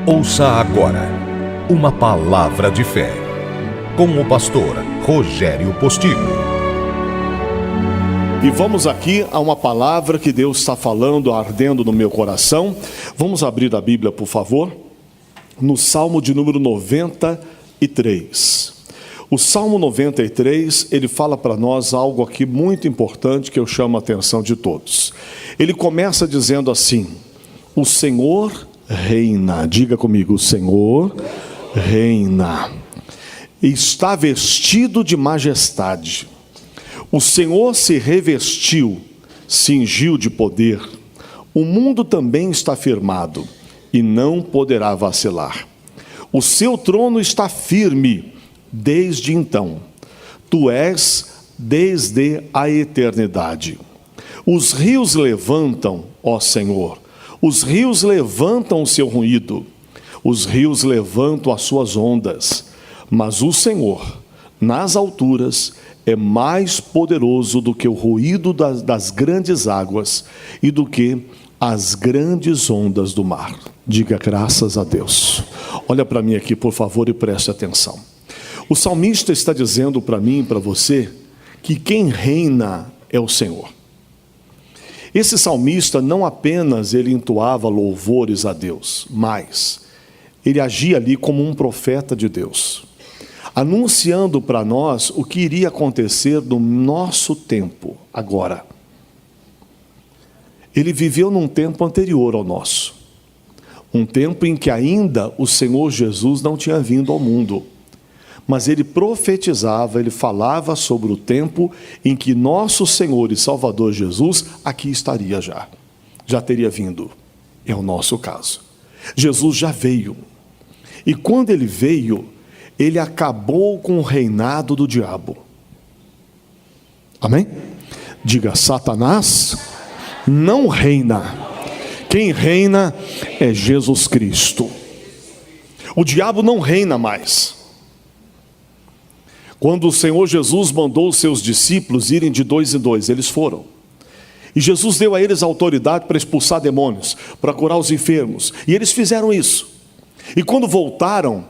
Ouça agora uma palavra de fé, com o pastor Rogério Postigo. E vamos aqui a uma palavra que Deus está falando, ardendo no meu coração. Vamos abrir a Bíblia, por favor, no Salmo de número 93. O Salmo 93, ele fala para nós algo aqui muito importante que eu chamo a atenção de todos. Ele começa dizendo assim: o Senhor reina. Diga comigo: o Senhor reina. Está vestido de majestade. O Senhor se revestiu, cingiu de poder. O mundo também está firmado e não poderá vacilar. O seu trono está firme desde então. Tu és desde a eternidade. Os rios levantam, ó Senhor, os rios levantam o seu ruído, os rios levantam as suas ondas, mas o Senhor, nas alturas, é mais poderoso do que o ruído das grandes águas e do que as grandes ondas do mar. Diga graças a Deus. Olha para mim aqui, por favor, e preste atenção. O salmista está dizendo para mim e para você que quem reina é o Senhor. Esse salmista não apenas ele entoava louvores a Deus, mas ele agia ali como um profeta de Deus, anunciando para nós o que iria acontecer no nosso tempo agora. Ele viveu num tempo anterior ao nosso, um tempo em que ainda o Senhor Jesus não tinha vindo ao mundo, mas ele profetizava, ele falava sobre o tempo em que nosso Senhor e Salvador Jesus aqui estaria já teria vindo. É o nosso caso. Jesus já veio, e quando ele veio, ele acabou com o reinado do diabo. Amém? Diga: Satanás não reina. Quem reina é Jesus Cristo. O diabo não reina mais. Quando o Senhor Jesus mandou os seus discípulos irem de 2 em 2, eles foram. E Jesus deu a eles autoridade para expulsar demônios, para curar os enfermos. E eles fizeram isso. E quando voltaram,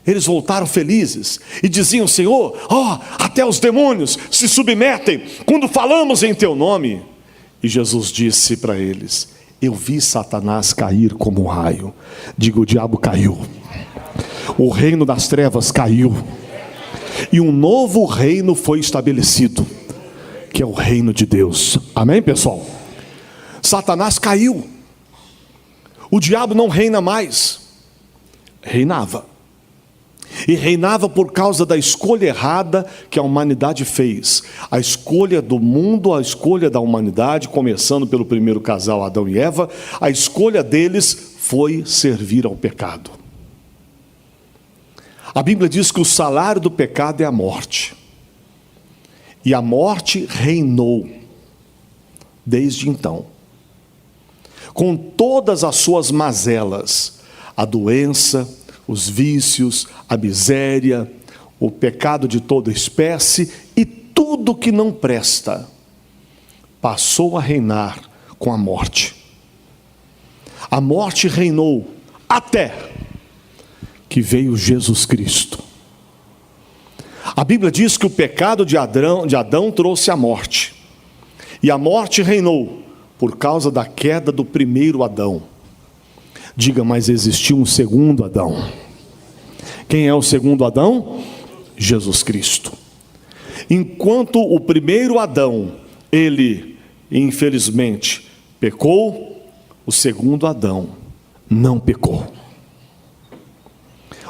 eles voltaram felizes e diziam: Senhor, até os demônios se submetem quando falamos em teu nome. E Jesus disse para eles: eu vi Satanás cair como um raio. Diga: o diabo caiu, o reino das trevas caiu, e um novo reino foi estabelecido, que é o reino de Deus. Amém, pessoal? Satanás caiu, o diabo não reina mais. Reinava, e reinava por causa da escolha errada que a humanidade fez. A escolha do mundo, a escolha da humanidade, começando pelo primeiro casal, Adão e Eva. A escolha deles foi servir ao pecado. A Bíblia diz que o salário do pecado é a morte, e a morte reinou desde então, com todas as suas mazelas: a doença, os vícios, a miséria, o pecado de toda espécie e tudo que não presta, passou a reinar com a morte. A morte reinou até que veio Jesus Cristo. A Bíblia diz que o pecado de Adão trouxe a morte, e a morte reinou por causa da queda do primeiro Adão. Diga: mas existiu um segundo Adão. Quem é o segundo Adão? Jesus Cristo. Enquanto o primeiro Adão, ele infelizmente pecou, o segundo Adão não pecou.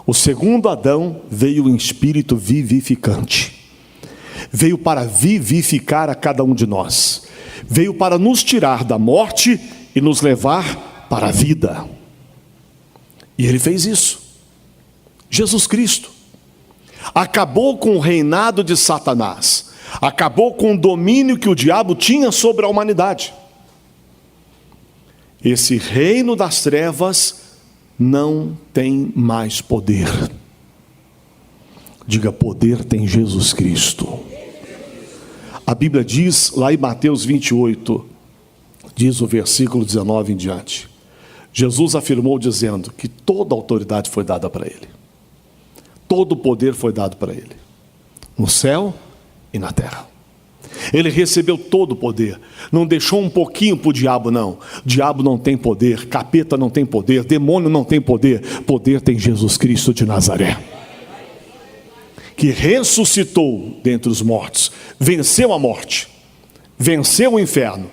O segundo Adão veio em espírito vivificante, veio para vivificar a cada um de nós, veio para nos tirar da morte e nos levar para a vida. E ele fez isso. Jesus Cristo acabou com o reinado de Satanás, acabou com o domínio que o diabo tinha sobre a humanidade. Esse reino das trevas não tem mais poder. Diga: poder tem Jesus Cristo. A Bíblia diz lá em Mateus 28, diz o versículo 19 em diante: Jesus afirmou dizendo que toda a autoridade foi dada para ele. Todo o poder foi dado para ele, no céu e na terra. Ele recebeu todo o poder, não deixou um pouquinho para o diabo, não. O diabo não tem poder, capeta não tem poder, demônio não tem poder. Poder tem Jesus Cristo de Nazaré, que ressuscitou dentre os mortos, venceu a morte, venceu o inferno,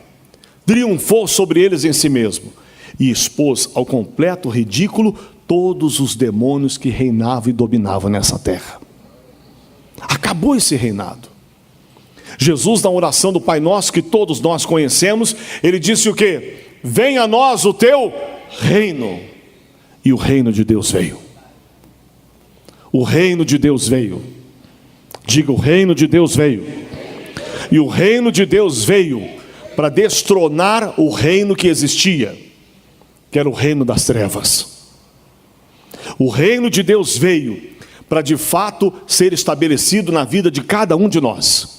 triunfou sobre eles em si mesmo e expôs ao completo ridículo todos os demônios que reinavam e dominavam nessa terra. Acabou esse reinado. Jesus, na oração do Pai Nosso, que todos nós conhecemos, ele disse o quê? Venha a nós o teu reino. E o reino de Deus veio. O reino de Deus veio. Diga, o reino de Deus veio. E o reino de Deus veio para destronar o reino que existia, que era o reino das trevas. O reino de Deus veio para de fato ser estabelecido na vida de cada um de nós.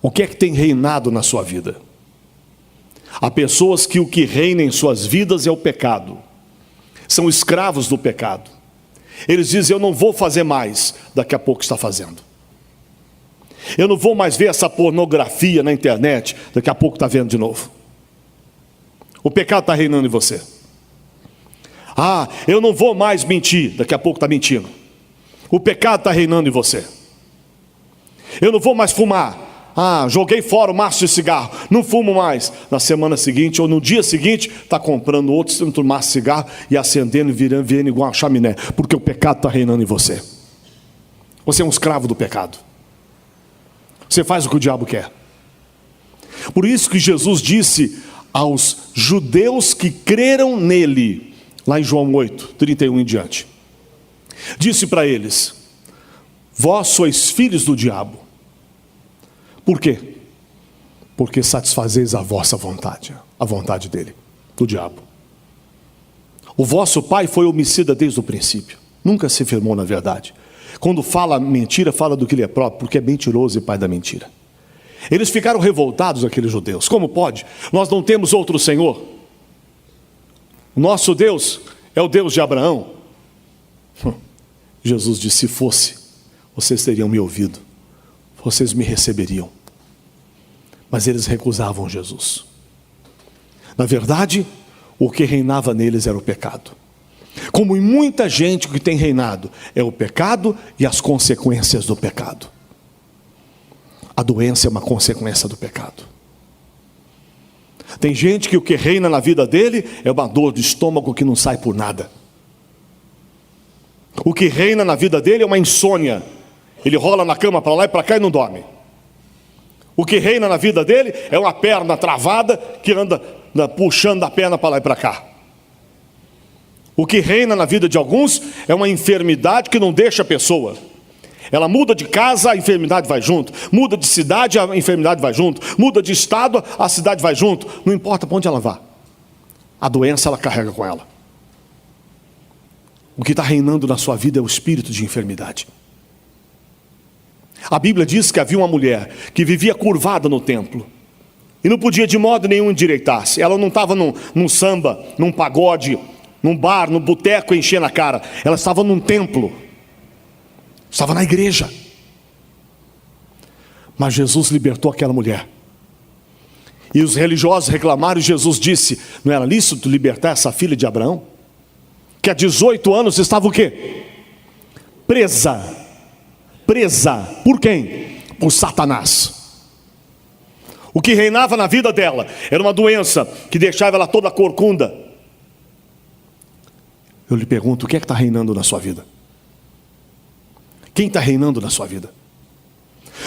O que é que tem reinado na sua vida? Há pessoas que o que reina em suas vidas é o pecado. São escravos do pecado. Eles dizem, eu não vou fazer mais, daqui a pouco está fazendo. Eu não vou mais ver essa pornografia na internet, daqui a pouco está vendo de novo. O pecado está reinando em você. Ah, eu não vou mais mentir, daqui a pouco está mentindo. O pecado está reinando em você. Eu não vou mais fumar. Ah, joguei fora o maço de cigarro, não fumo mais. Na semana seguinte ou no dia seguinte, está comprando outro maço de cigarro e acendendo e virando igual uma chaminé, porque o pecado está reinando em você. Você é um escravo do pecado. Você faz o que o diabo quer. Por isso que Jesus disse aos judeus que creram nele, lá em João 8, 31 em diante, disse para eles, vós sois filhos do diabo. Por quê? Porque satisfazeis a vossa vontade, a vontade dele, do diabo. O vosso pai foi homicida desde o princípio, nunca se firmou na verdade. Quando fala mentira, fala do que lhe é próprio, porque é mentiroso e pai da mentira. Eles ficaram revoltados, aqueles judeus. Como pode? Nós não temos outro Senhor. O nosso Deus é o Deus de Abraão. Jesus disse, se fosse, vocês teriam me ouvido, vocês me receberiam. Mas eles recusavam Jesus. Na verdade, o que reinava neles era o pecado. Como em muita gente que tem reinado, é o pecado e as consequências do pecado. A doença é uma consequência do pecado. Tem gente que o que reina na vida dele é uma dor de estômago que não sai por nada. O que reina na vida dele é uma insônia. Ele rola na cama para lá e para cá e não dorme. O que reina na vida dele é uma perna travada que anda puxando a perna para lá e para cá. O que reina na vida de alguns é uma enfermidade que não deixa a pessoa. Ela muda de casa, a enfermidade vai junto. Muda de cidade, a enfermidade vai junto. Muda de estado, a cidade vai junto. Não importa para onde ela vá. A doença ela carrega com ela. O que está reinando na sua vida é o espírito de enfermidade. A Bíblia diz que havia uma mulher que vivia curvada no templo. E não podia de modo nenhum endireitar-se. Ela não estava num samba, num pagode, num bar, num boteco enchendo a cara. Ela estava num templo. Estava na igreja. Mas Jesus libertou aquela mulher. E os religiosos reclamaram e Jesus disse, não era lícito libertar essa filha de Abraão? Que há 18 anos estava o quê? Presa. Presa. Por quem? Por Satanás. O que reinava na vida dela era uma doença que deixava ela toda corcunda. Eu lhe pergunto, o que é que está reinando na sua vida? Quem está reinando na sua vida?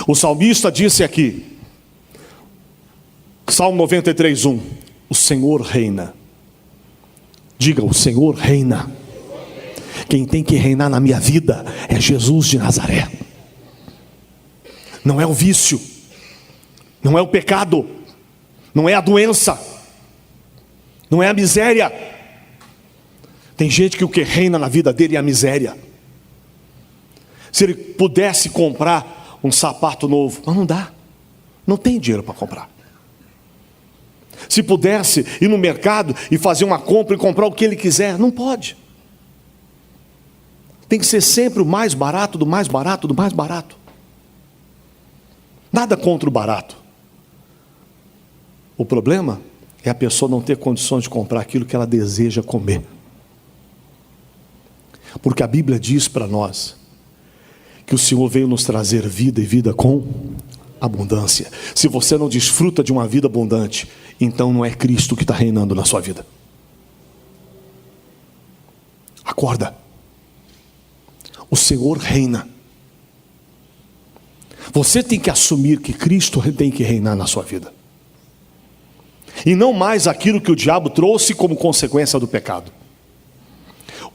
O salmista disse aqui, Salmo 93, 1, o Senhor reina. Diga, o Senhor reina. Quem tem que reinar na minha vida é Jesus de Nazaré. Não é o vício, não é o pecado, não é a doença, não é a miséria. Tem gente que o que reina na vida dele é a miséria. Se ele pudesse comprar um sapato novo, mas não dá, não tem dinheiro para comprar. Se pudesse ir no mercado e fazer uma compra e comprar o que ele quiser, não pode. Tem que ser sempre o mais barato, do mais barato, do mais barato. Nada contra o barato. O problema é a pessoa não ter condições de comprar aquilo que ela deseja comer. Porque a Bíblia diz para nós que o Senhor veio nos trazer vida e vida com abundância. Se você não desfruta de uma vida abundante, então não é Cristo que está reinando na sua vida. Acorda. O Senhor reina. Você tem que assumir que Cristo tem que reinar na sua vida. E não mais aquilo que o diabo trouxe como consequência do pecado.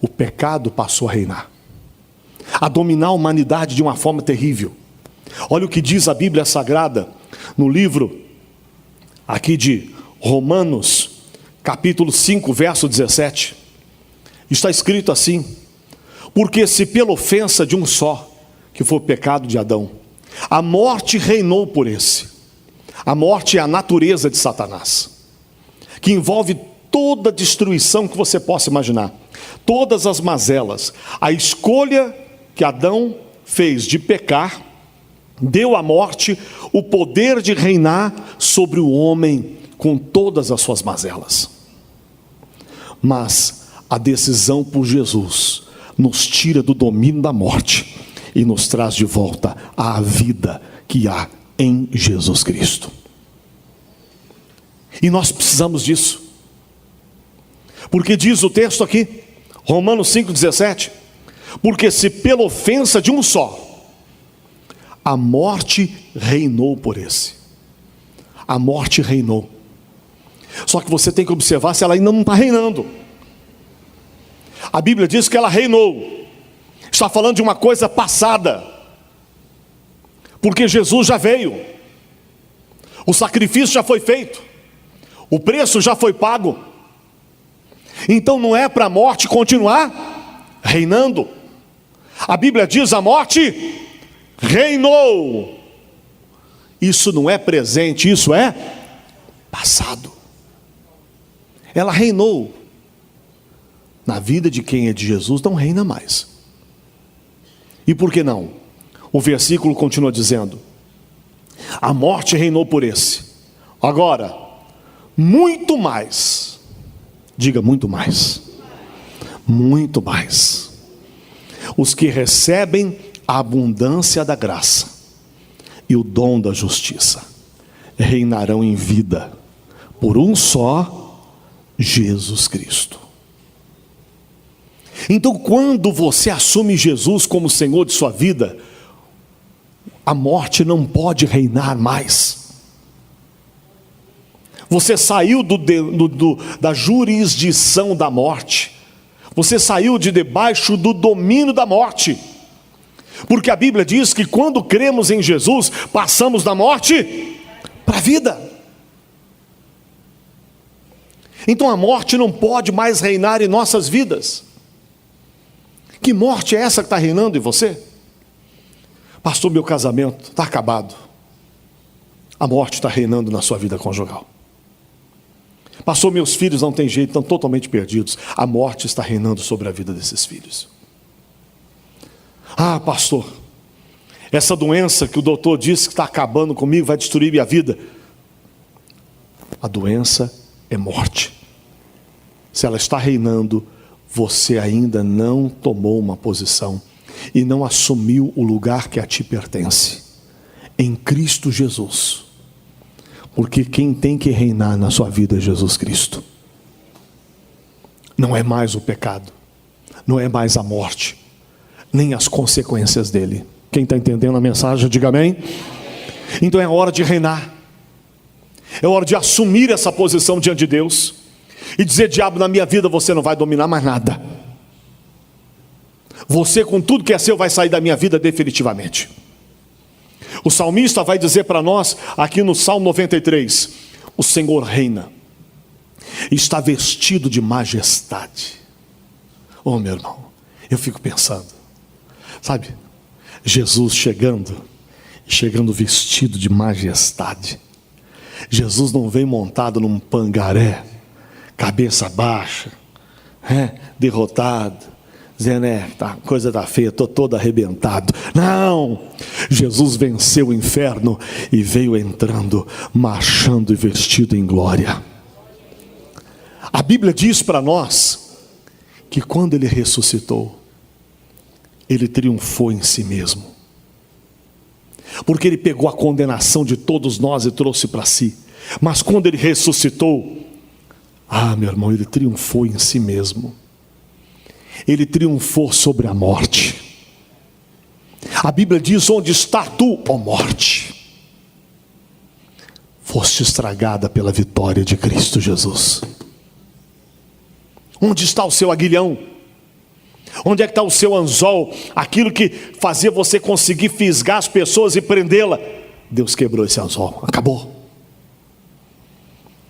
O pecado passou a reinar, a dominar a humanidade de uma forma terrível. Olha o que diz a Bíblia Sagrada, no livro aqui de Romanos, capítulo 5, verso 17. Está escrito assim: porque se pela ofensa de um só, que foi o pecado de Adão, a morte reinou por esse. A morte é a natureza de Satanás, que envolve toda a destruição que você possa imaginar, todas as mazelas. A escolha que Adão fez de pecar deu à morte o poder de reinar sobre o homem com todas as suas mazelas. Mas a decisão por Jesus nos tira do domínio da morte e nos traz de volta à vida que há em Jesus Cristo. E nós precisamos disso, porque diz o texto aqui, Romanos 5,17: porque se pela ofensa de um só, a morte reinou por esse. A morte reinou. Só que você tem que observar se ela ainda não está reinando. A Bíblia diz que ela reinou. Está falando de uma coisa passada, porque Jesus já veio, o sacrifício já foi feito, o preço já foi pago. Então não é para a morte continuar reinando. A Bíblia diz: a morte reinou. Isso não é presente, isso é passado. Ela reinou. Na vida de quem é de Jesus não reina mais. E por que não? O versículo continua dizendo: a morte reinou por esse. Agora, muito mais. Diga muito mais. Muito mais. Os que recebem a abundância da graça e o dom da justiça reinarão em vida por um só, Jesus Cristo. Então, quando você assume Jesus como Senhor de sua vida, a morte não pode reinar mais. Você saiu da jurisdição da morte. Você saiu de debaixo do domínio da morte. Porque a Bíblia diz que quando cremos em Jesus, passamos da morte para a vida. Então a morte não pode mais reinar em nossas vidas. Que morte é essa que está reinando em você? Pastor, meu casamento está acabado. A morte está reinando na sua vida conjugal. Pastor, meus filhos não têm jeito, estão totalmente perdidos. A morte está reinando sobre a vida desses filhos. Ah, pastor, essa doença que o doutor disse que está acabando comigo, vai destruir minha vida. A doença é morte. Se ela está reinando, você ainda não tomou uma posição e não assumiu o lugar que a ti pertence, em Cristo Jesus. Porque quem tem que reinar na sua vida é Jesus Cristo. Não é mais o pecado, não é mais a morte, nem as consequências dele. Quem está entendendo a mensagem, diga amém. Então é hora de reinar. É hora de assumir essa posição diante de Deus e dizer: diabo, na minha vida você não vai dominar mais nada. Você, com tudo que é seu, vai sair da minha vida definitivamente. O salmista vai dizer para nós, aqui no Salmo 93, o Senhor reina, está vestido de majestade. Oh, meu irmão, eu fico pensando, sabe, Jesus chegando vestido de majestade. Jesus não vem montado num pangaré, cabeça baixa, derrotado, dizendo, tá, coisa tá feia, estou todo arrebentado. Não, Jesus venceu o inferno e veio entrando, marchando e vestido em glória. A Bíblia diz para nós que quando ele ressuscitou, ele triunfou em si mesmo, porque ele pegou a condenação de todos nós e trouxe para si. Mas quando ele ressuscitou, meu irmão, ele triunfou em si mesmo. Ele triunfou sobre a morte. A Bíblia diz, onde está tu, ó morte? Foste estragada pela vitória de Cristo Jesus. Onde está o seu aguilhão? Onde é que está o seu anzol? Aquilo que fazia você conseguir fisgar as pessoas e prendê-la. Deus quebrou esse anzol, acabou.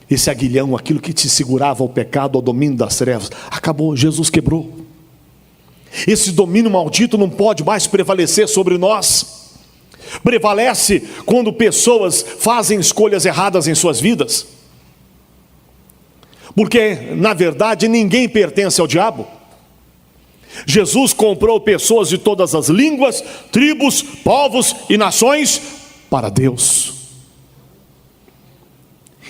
Esse aguilhão, aquilo que te segurava ao pecado, ao domínio das trevas, acabou, Jesus quebrou. Esse domínio maldito não pode mais prevalecer sobre nós. Prevalece quando pessoas fazem escolhas erradas em suas vidas, porque na verdade ninguém pertence ao diabo. Jesus comprou pessoas de todas as línguas, tribos, povos e nações para Deus.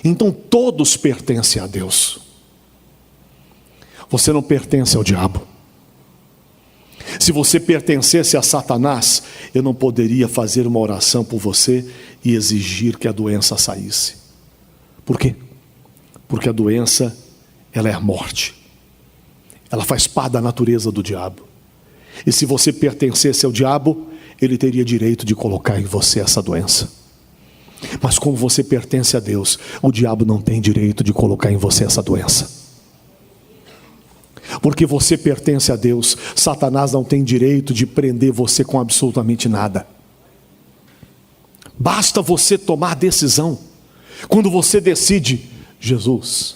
Então todos pertencem a Deus. Você não pertence ao diabo. Se você pertencesse a Satanás, eu não poderia fazer uma oração por você e exigir que a doença saísse. Por quê? Porque a doença, ela é a morte. Ela faz parte da natureza do diabo. E se você pertencesse ao diabo, ele teria direito de colocar em você essa doença. Mas como você pertence a Deus, o diabo não tem direito de colocar em você essa doença. Porque você pertence a Deus, Satanás não tem direito de prender você com absolutamente nada. Basta você tomar decisão. Quando você decide, Jesus,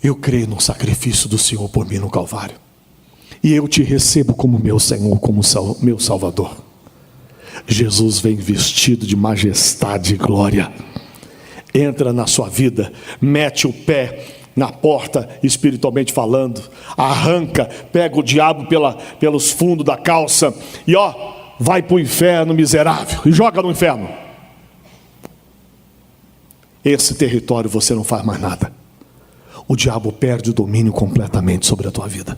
eu creio no sacrifício do Senhor por mim no Calvário, e eu te recebo como meu Senhor, como meu Salvador. Jesus vem vestido de majestade e glória, entra na sua vida, mete o pé na porta, espiritualmente falando, arranca, pega o diabo pelos fundos da calça e vai para o inferno, miserável, e joga no inferno. Esse território você não faz mais nada. O diabo perde o domínio completamente sobre a tua vida.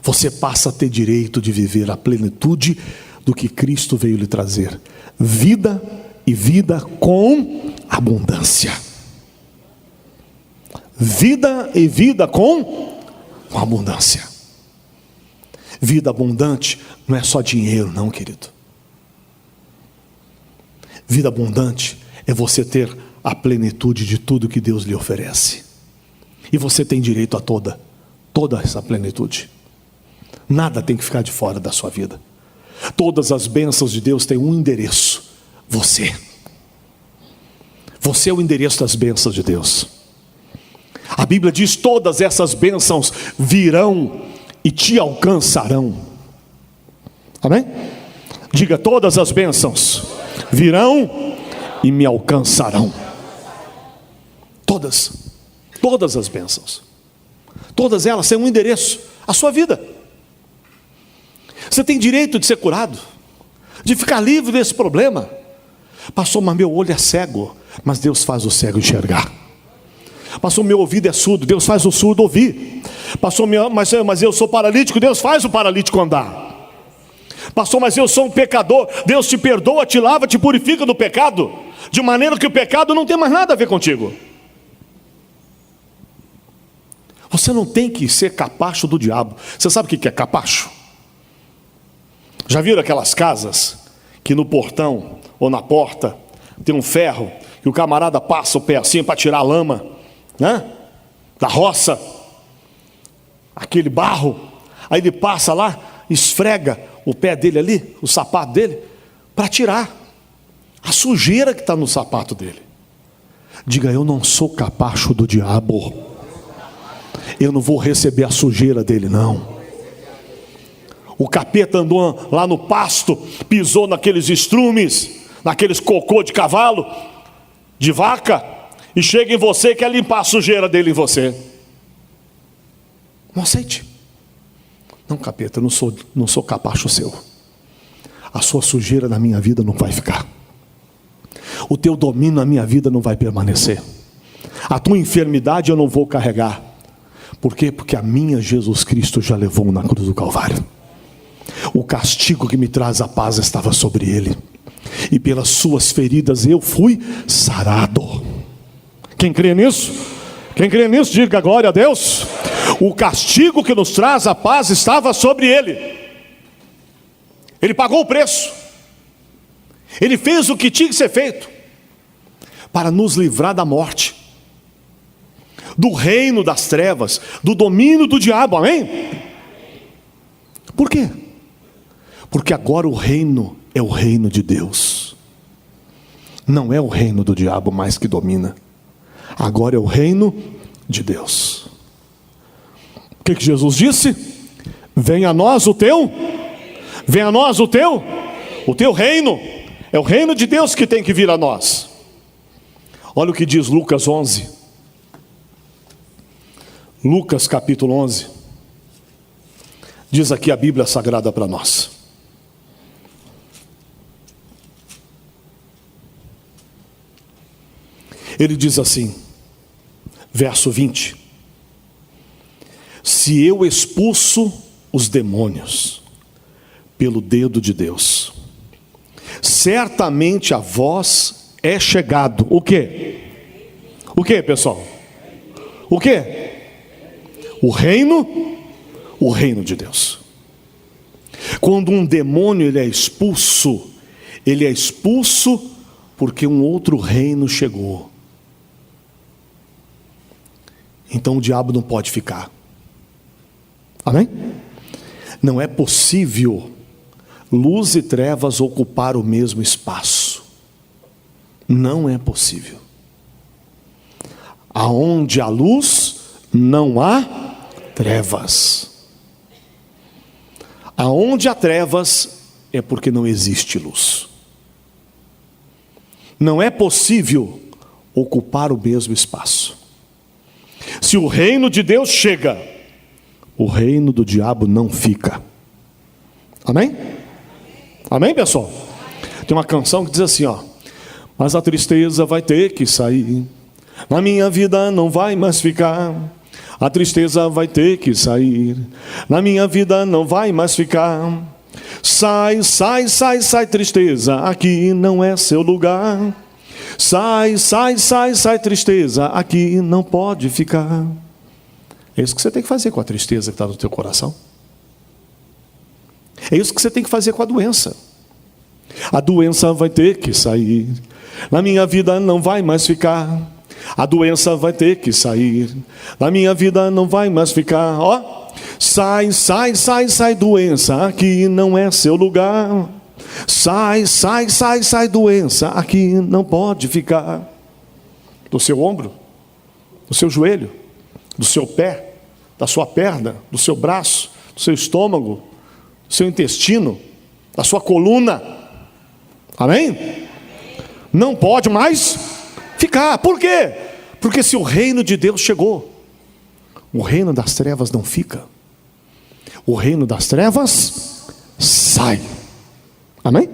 Você passa a ter direito de viver a plenitude do que Cristo veio lhe trazer: vida e vida com abundância. Vida e vida com abundância. Vida abundante não é só dinheiro, não, querido. Vida abundante é você ter a plenitude de tudo que Deus lhe oferece. E você tem direito a toda essa plenitude. Nada tem que ficar de fora da sua vida. Todas as bênçãos de Deus têm um endereço: você. Você é o endereço das bênçãos de Deus. A Bíblia diz: todas essas bênçãos virão e te alcançarão. Amém? Diga: todas as bênçãos virão e me alcançarão. Todas as bênçãos, todas elas têm um endereço: a sua vida. Você tem direito de ser curado, de ficar livre desse problema. Pastor, mas meu olho é cego. Mas Deus faz o cego enxergar. Pastor, meu ouvido é surdo. Deus faz o surdo ouvir. Pastor, mas eu sou paralítico. Deus faz o paralítico andar. Pastor, mas eu sou um pecador. Deus te perdoa, te lava, te purifica do pecado, de maneira que o pecado não tem mais nada a ver contigo. Você não tem que ser capacho do diabo. Você sabe o que é capacho? Já viram aquelas casas que no portão ou na porta tem um ferro e o camarada passa o pé assim para tirar a lama, né? Da roça, aquele barro. Aí ele passa lá, esfrega o pé dele ali, o sapato dele, para tirar a sujeira que está no sapato dele. Diga: eu não sou capacho do diabo. Eu não vou receber a sujeira dele, não. O capeta andou lá no pasto, pisou naqueles estrumes, naqueles cocô de cavalo, de vaca e chega em você e quer limpar a sujeira dele em você. Não aceite. Não, capeta, eu não sou capacho seu. A sua sujeira na minha vida não vai ficar. O teu domínio na minha vida não vai permanecer. A tua enfermidade eu não vou carregar. Por quê? Porque a minha Jesus Cristo já levou na cruz do Calvário. O castigo que me traz a paz estava sobre ele, e pelas suas feridas eu fui sarado. Quem crê nisso? Quem crê nisso, diga glória a Deus. O castigo que nos traz a paz estava sobre ele. Ele pagou o preço. Ele fez o que tinha que ser feito para nos livrar da morte, do reino das trevas, do domínio do diabo, amém? Por quê? Porque agora o reino é o reino de Deus. Não é o reino do diabo mais que domina. Agora é o reino de Deus. O que Jesus disse? Venha a nós o teu reino. É o reino de Deus que tem que vir a nós. Olha o que diz Lucas 11. Lucas capítulo 11. Diz aqui a Bíblia Sagrada para nós. Ele diz assim, verso 20: se eu expulso os demônios pelo dedo de Deus, certamente a vós é chegado. O quê? O quê, pessoal? O quê? O reino de Deus. Quando um demônio ele é expulso porque um outro reino chegou. Então o diabo não pode ficar. Amém? Não é possível luz e trevas ocupar o mesmo espaço. Não é possível. Aonde há luz, não há trevas. Aonde há trevas, é porque não existe luz. Não é possível ocupar o mesmo espaço. Se o reino de Deus chega, o reino do diabo não fica. Amém? Amém, pessoal? Tem uma canção que diz assim, ó: mas a tristeza vai ter que sair, na minha vida não vai mais ficar. A tristeza vai ter que sair, na minha vida não vai mais ficar. Sai, sai, sai, sai, tristeza, aqui não é seu lugar. Sai, sai, sai, sai, tristeza, aqui não pode ficar. É isso que você tem que fazer com a tristeza que está no teu coração. É isso que você tem que fazer com a doença. A doença vai ter que sair, na minha vida não vai mais ficar. A doença vai ter que sair, na minha vida não vai mais ficar. Ó, sai, sai, sai, sai, doença, aqui não é seu lugar. Sai, sai, sai, sai, doença, aqui não pode ficar. Do seu ombro, do seu joelho, do seu pé, da sua perna, do seu braço, do seu estômago, do seu intestino, da sua coluna. Amém? Não pode mais ficar. Por quê? Porque se o reino de Deus chegou, o reino das trevas não fica. O reino das trevas sai. Amém?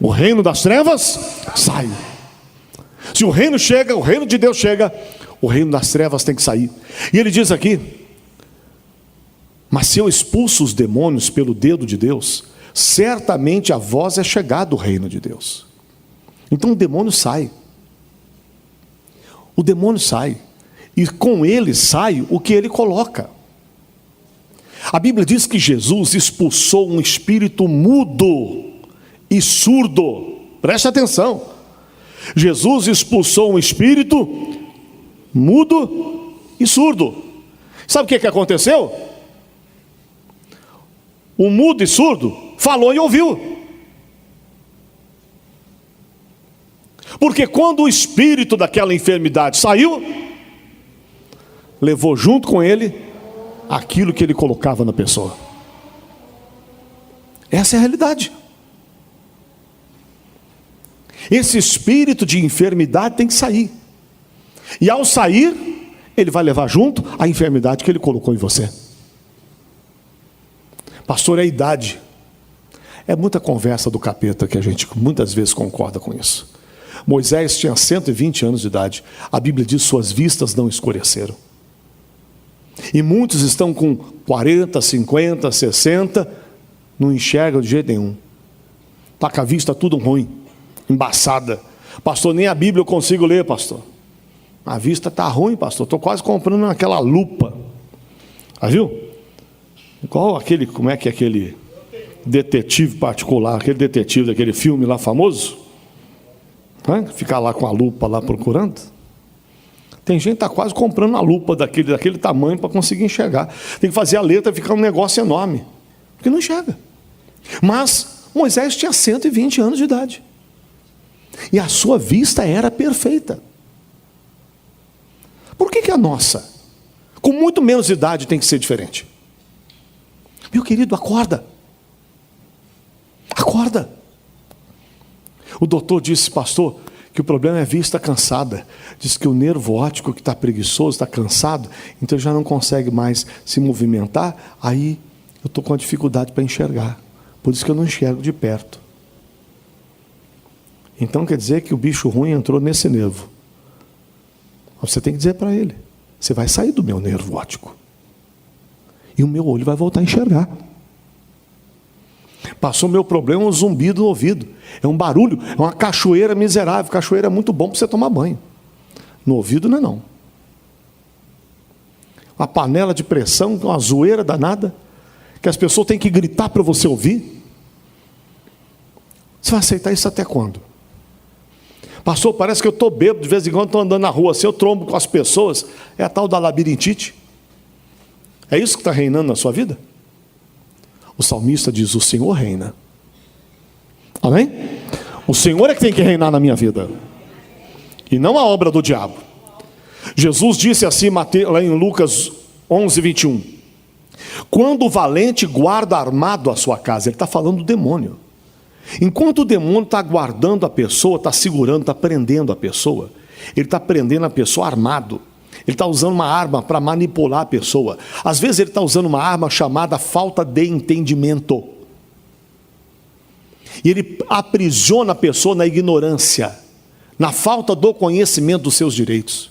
O reino das trevas sai. Se o reino chega, o reino de Deus chega, o reino das trevas tem que sair. E ele diz aqui: mas se eu expulso os demônios pelo dedo de Deus, certamente a vós é chegado o reino de Deus. Então o demônio sai. O demônio sai. E com ele sai o que ele coloca. A Bíblia diz que Jesus expulsou um espírito mudo e surdo. Preste atenção. Jesus expulsou um espírito mudo e surdo. Sabe o que aconteceu? O mudo e surdo falou e ouviu. Porque quando o espírito daquela enfermidade saiu, levou junto com ele aquilo que ele colocava na pessoa. Essa é a realidade. Esse espírito de enfermidade tem que sair. E ao sair, ele vai levar junto a enfermidade que ele colocou em você. Pastor, é a idade. É muita conversa do capeta que a gente muitas vezes concorda com isso. Moisés tinha 120 anos de idade. A Bíblia diz: suas vistas não escureceram. E muitos estão com 40, 50, 60, não enxergam de jeito nenhum. Está com a vista tudo ruim, embaçada. Pastor, nem a Bíblia eu consigo ler, pastor. A vista está ruim, pastor. Estou quase comprando aquela lupa. Ah, viu? Igual aquele, como é que é aquele detetive particular, aquele detetive daquele filme lá famoso? Ficar lá com a lupa lá procurando. Tem gente que está quase comprando uma lupa daquele tamanho para conseguir enxergar. Tem que fazer a letra ficar um negócio enorme, porque não enxerga. Mas Moisés tinha 120 anos de idade. E a sua vista era perfeita. Por que a nossa, com muito menos idade, tem que ser diferente? Meu querido, acorda. Acorda. O doutor disse, pastor, que o problema é a vista cansada. Diz que o nervo óptico que está preguiçoso, está cansado, então já não consegue mais se movimentar. Aí eu estou com a dificuldade para enxergar. Por isso que eu não enxergo de perto. Então quer dizer que o bicho ruim entrou nesse nervo. Você tem que dizer para ele: você vai sair do meu nervo óptico. E o meu olho vai voltar a enxergar. Passou meu problema, um zumbido no ouvido. É um barulho, é uma cachoeira miserável. Cachoeira é muito bom para você tomar banho. No ouvido não é não. Uma panela de pressão, uma zoeira danada, que as pessoas têm que gritar para você ouvir. Você vai aceitar isso até quando? Pastor, parece que eu estou bêbado, de vez em quando estou andando na rua assim, eu trombo com as pessoas. É a tal da labirintite. É isso que está reinando na sua vida? O salmista diz: o Senhor reina. Amém? O Senhor é que tem que reinar na minha vida, e não a obra do diabo. Jesus disse assim lá em Lucas 11, 21. Quando o valente guarda armado a sua casa, ele está falando do demônio. Enquanto o demônio está guardando a pessoa, está segurando, está prendendo a pessoa, ele está prendendo a pessoa armado. Ele está usando uma arma para manipular a pessoa. Às vezes ele está usando uma arma chamada falta de entendimento. E ele aprisiona a pessoa na ignorância, na falta do conhecimento dos seus direitos.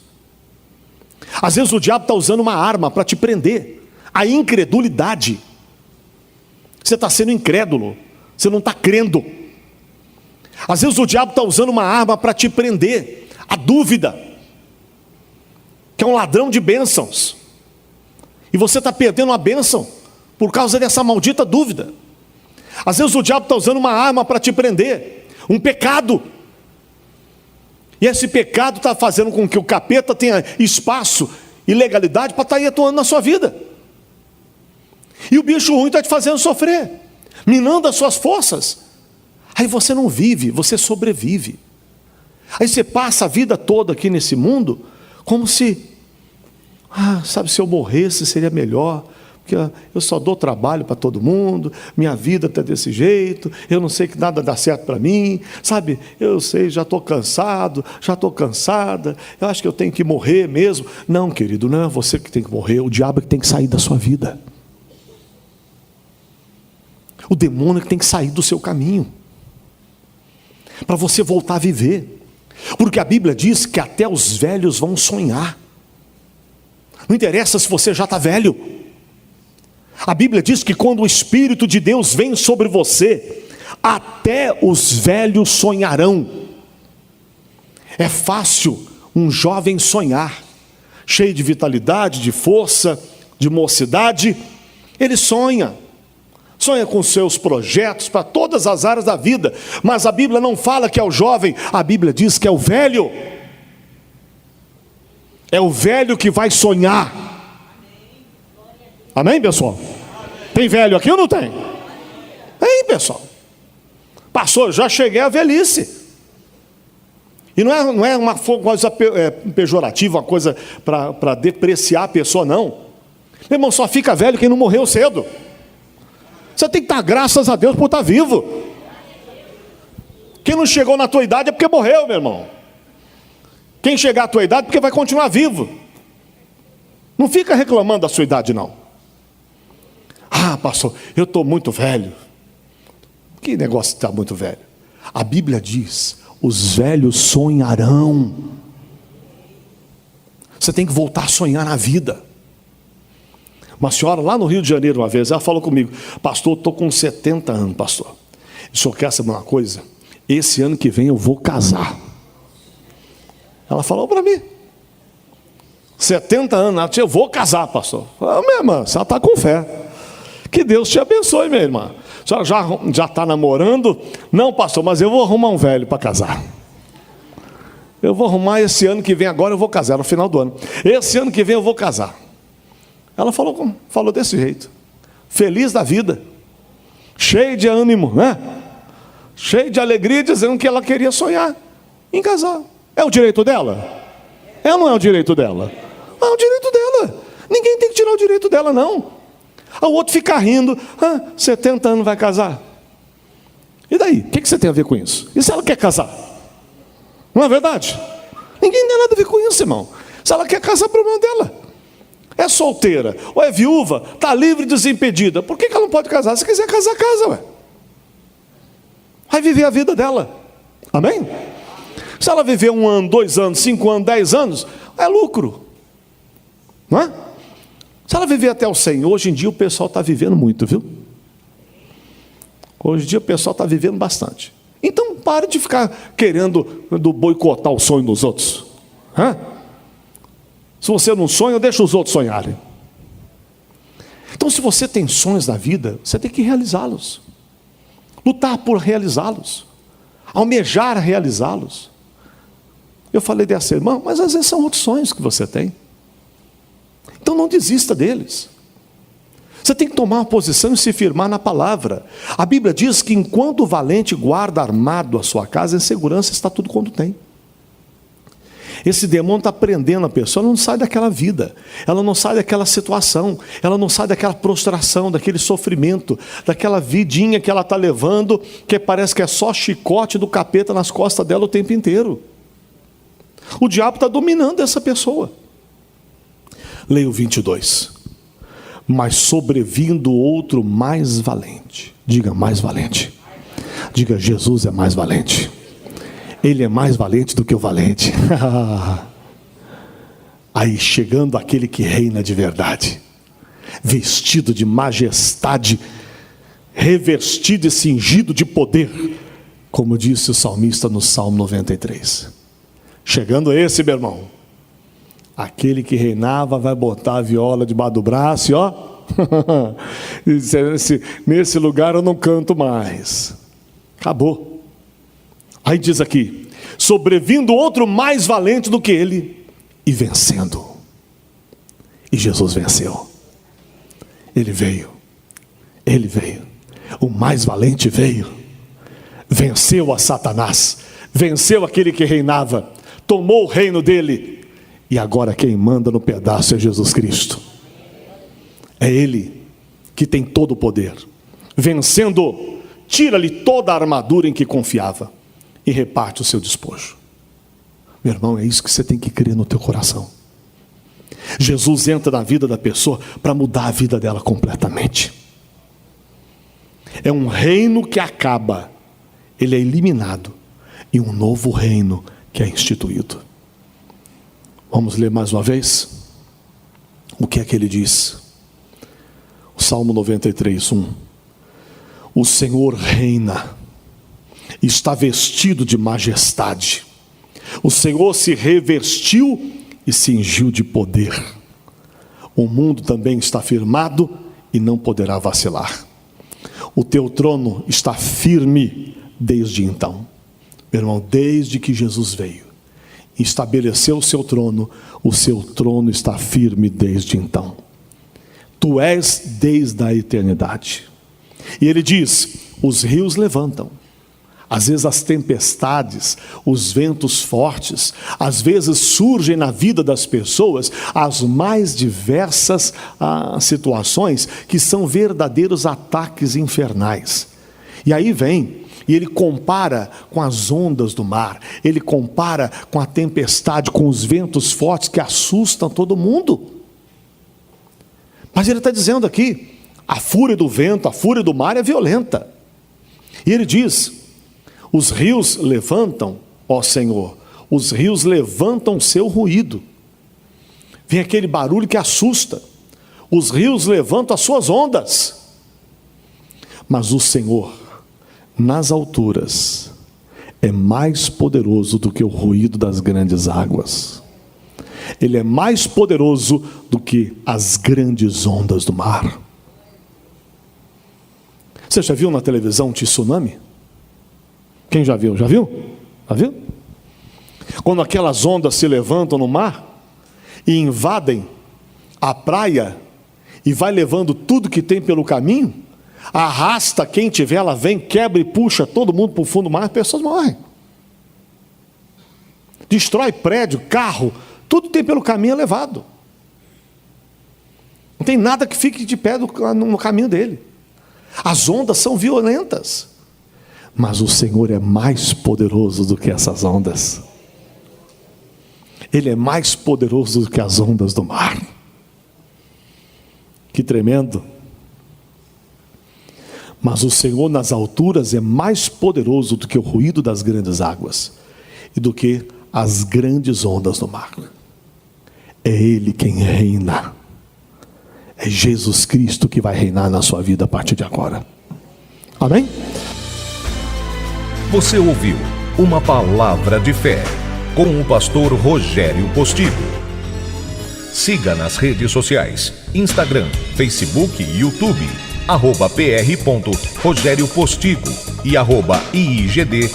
Às vezes o diabo está usando uma arma para te prender. A incredulidade. Você está sendo incrédulo. Você não está crendo. Às vezes o diabo está usando uma arma para te prender. A dúvida, que é um ladrão de bênçãos. E você está perdendo a bênção por causa dessa maldita dúvida. Às vezes o diabo está usando uma arma para te prender. Um pecado. E esse pecado está fazendo com que o capeta tenha espaço e legalidade para estar aí atuando na sua vida. E o bicho ruim está te fazendo sofrer, minando as suas forças. Aí você não vive, você sobrevive. Aí você passa a vida toda aqui nesse mundo como se, sabe, se eu morresse seria melhor, porque eu só dou trabalho para todo mundo, minha vida está desse jeito, eu não sei que nada dá certo para mim, sabe, eu sei, já estou cansado, já estou cansada, eu acho que eu tenho que morrer mesmo. Não, querido, não é você que tem que morrer, o diabo é que tem que sair da sua vida. O demônio é que tem que sair do seu caminho, para você voltar a viver. Porque a Bíblia diz que até os velhos vão sonhar. Não interessa se você já está velho. A Bíblia diz que quando o Espírito de Deus vem sobre você, até os velhos sonharão. É fácil um jovem sonhar, cheio de vitalidade, de força, de mocidade. Ele sonha com seus projetos para todas as áreas da vida. Mas a Bíblia não fala que é o jovem, a Bíblia diz que é o velho. É o velho que vai sonhar. Amém, pessoal? Tem velho aqui ou não tem? Tem, pessoal. Passou, já cheguei à velhice. E não é uma coisa pejorativa, uma coisa para depreciar a pessoa, não. Meu irmão, só fica velho quem não morreu cedo. Você tem que dar graças a Deus por estar vivo. Quem não chegou na tua idade é porque morreu, meu irmão. Quem chegar à tua idade é porque vai continuar vivo. Não fica reclamando da sua idade, não. Ah, pastor, eu estou muito velho. Que negócio de estar muito velho? A Bíblia diz, os velhos sonharão. Você tem que voltar a sonhar na vida. Uma senhora lá no Rio de Janeiro uma vez, ela falou comigo: pastor, eu estou com 70 anos, pastor. O senhor quer saber uma coisa? Esse ano que vem eu vou casar. Ela falou para mim: 70 anos, ela disse, eu vou casar, pastor. Eu falei, minha irmã, você está com fé. Que Deus te abençoe, minha irmã. A senhora já está namorando? Não, pastor, mas eu vou arrumar um velho para casar. Eu vou arrumar esse ano que vem, agora eu vou casar, no final do ano. Esse ano que vem eu vou casar. Ela falou desse jeito, feliz da vida, cheio de ânimo, né? Cheio de alegria, dizendo que ela queria sonhar em casar. É o direito dela? É ou não é o direito dela? É o direito dela. Ninguém tem que tirar o direito dela, não. O outro fica rindo: 70 anos vai casar. E daí? O que você tem a ver com isso? E se ela quer casar? Não é verdade? Ninguém tem nada a ver com isso, irmão. Se ela quer casar, é problema dela. É solteira ou é viúva, está livre e desimpedida. Por que ela não pode casar? Se quiser casar, casa, ué. Vai viver a vida dela. Amém? Se ela viver 1 ano, 2 anos, 5 anos, 10 anos, é lucro. Não é? Se ela viver até os 100, hoje em dia o pessoal está vivendo muito, viu? Hoje em dia o pessoal está vivendo bastante. Então pare de ficar querendo boicotar o sonho dos outros. Se você não sonha, deixa os outros sonharem. Então, se você tem sonhos na vida, você tem que realizá-los. Lutar por realizá-los. Almejar realizá-los. Eu falei dessa irmã, mas às vezes são outros sonhos que você tem. Então não desista deles. Você tem que tomar uma posição e se firmar na palavra. A Bíblia diz que enquanto o valente guarda armado a sua casa, em segurança está tudo quanto tem. Esse demônio está prendendo a pessoa, ela não sai daquela vida, ela não sai daquela situação, ela não sai daquela prostração, daquele sofrimento, daquela vidinha que ela está levando, que parece que é só chicote do capeta nas costas dela o tempo inteiro. O diabo está dominando essa pessoa. Leia o 22. Mas sobrevindo outro mais valente. Diga, mais valente. Diga, Jesus é mais valente. Ele é mais valente do que o valente. Aí chegando aquele que reina de verdade, vestido de majestade, revestido e cingido de poder, como disse o salmista no Salmo 93. Chegando esse, meu irmão, aquele que reinava vai botar a viola debaixo do braço e ó, nesse lugar eu não canto mais. Acabou. Aí diz aqui: sobrevindo outro mais valente do que ele, e vencendo. E Jesus venceu. Ele veio. O mais valente veio. Venceu a Satanás. Venceu aquele que reinava. Tomou o reino dele. E agora quem manda no pedaço é Jesus Cristo. É Ele que tem todo o poder. Vencendo, tira-lhe toda a armadura em que confiava e reparte o seu despojo. Meu irmão, é isso que você tem que crer no teu coração. Jesus entra na vida da pessoa para mudar a vida dela completamente. É um reino que acaba, ele é eliminado, e um novo reino que é instituído. Vamos ler mais uma vez? O que é que ele diz? O Salmo 93, 1. O Senhor reina, está vestido de majestade. O Senhor se revestiu e cingiu de poder. O mundo também está firmado e não poderá vacilar. O teu trono está firme desde então. Meu irmão, desde que Jesus veio, estabeleceu o seu trono está firme desde então. Tu és desde a eternidade. E ele diz: os rios levantam. Às vezes as tempestades, os ventos fortes, às vezes surgem na vida das pessoas as mais diversas situações que são verdadeiros ataques infernais. E aí vem E ele compara com as ondas do mar, ele compara com a tempestade, com os ventos fortes que assustam todo mundo. Mas ele está dizendo aqui, a fúria do vento, a fúria do mar é violenta. E ele diz, os rios levantam, ó Senhor, os rios levantam seu ruído. Vem aquele barulho que assusta. Os rios levantam as suas ondas. Mas o Senhor, nas alturas, é mais poderoso do que o ruído das grandes águas. Ele é mais poderoso do que as grandes ondas do mar. Você já viu na televisão um tsunami? Quem já viu? Já viu? Já viu? Quando aquelas ondas se levantam no mar e invadem a praia e vai levando tudo que tem pelo caminho, arrasta quem tiver, ela vem, quebra e puxa todo mundo para o fundo do mar, as pessoas morrem. Destrói prédio, carro, tudo que tem pelo caminho é levado. Não tem nada que fique de pé no caminho dele. As ondas são violentas, mas o Senhor é mais poderoso do que essas ondas. Ele é mais poderoso do que as ondas do mar. Que tremendo. Mas o Senhor nas alturas é mais poderoso do que o ruído das grandes águas e do que as grandes ondas do mar. É Ele quem reina. É Jesus Cristo que vai reinar na sua vida a partir de agora. Amém? Você ouviu uma palavra de fé com o pastor Rogério Postigo. Siga nas redes sociais, Instagram, Facebook e YouTube, @pr.rogériopostigo e @IIGDBHMG.